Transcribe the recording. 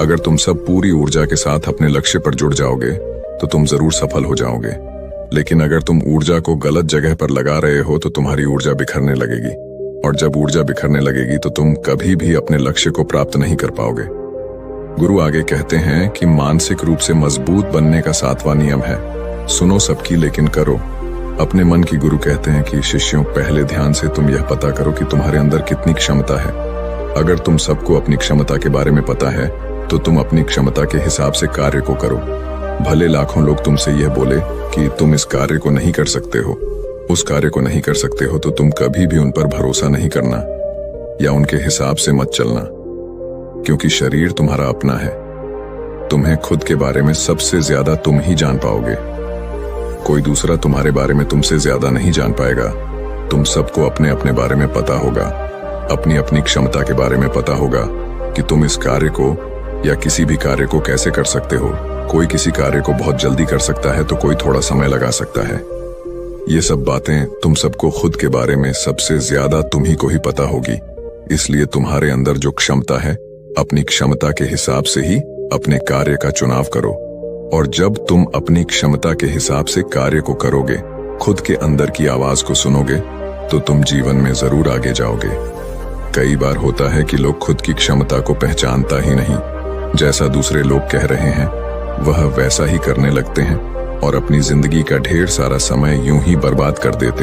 अगर तुम सब पूरी ऊर्जा के साथ अपने लक्ष्य पर जुड़ जाओगे तो तुम जरूर सफल हो जाओगे। लेकिन अगर तुम ऊर्जा को गलत जगह पर लगा रहे हो तो तुम्हारी ऊर्जा बिखरने लगेगी, और जब ऊर्जा बिखरने लगेगी तो तुम कभी भी अपने लक्ष्य को प्राप्त नहीं कर पाओगे। गुरु आगे कहते हैं कि मानसिक रूप से मजबूत बनने का 7वां नियम है, सुनो सबकी लेकिन करो अपने मन की। गुरु कहते हैं कि शिष्यों, पहले ध्यान से तुम यह पता करो कि तुम्हारे अंदर कितनी क्षमता है। अगर तुम सबको अपनी क्षमता के बारे में पता है तो तुम अपनी क्षमता के हिसाब से कार्य को करो। भले लाखों लोग तुमसे यह बोले कि तुम इस कार्य को नहीं कर सकते हो, उस कार्य को नहीं कर सकते हो, तो तुम कभी भी उन पर भरोसा नहीं करना या उनके हिसाब से मत चलना, क्योंकि शरीर तुम्हारा अपना है। तुम्हें खुद के बारे में सबसे ज्यादा तुम ही जान पाओगे। कोई दूसरा तुम्हारे बारे में तुमसे ज्यादा नहीं जान पाएगा। तुम सबको अपने अपने बारे में पता होगा, अपनी अपनी क्षमता के बारे में पता होगा कि तुम इस कार्य को या किसी भी कार्य को कैसे कर सकते हो। कोई किसी कार्य को बहुत जल्दी कर सकता है तो कोई थोड़ा समय लगा सकता है। ये सब बातें तुम सबको खुद के बारे में सबसे ज्यादा तुम्ही को ही पता होगी। इसलिए तुम्हारे अंदर जो क्षमता है, अपनी क्षमता के हिसाब से ही अपने कार्य का चुनाव करो। और जब तुम अपनी क्षमता के हिसाब से कार्य को करोगे, खुद के अंदर की आवाज को सुनोगे, तो तुम जीवन में जरूर आगे जाओगे। कई बार होता है कि लोग खुद की क्षमता को पहचानता ही नहीं। जैसा दूसरे लोग कह रहे हैं वह वैसा ही करने लगते हैं और अपनी जिंदगी का ढेर सारा समय यूं ही बर्बाद कर देते हैं।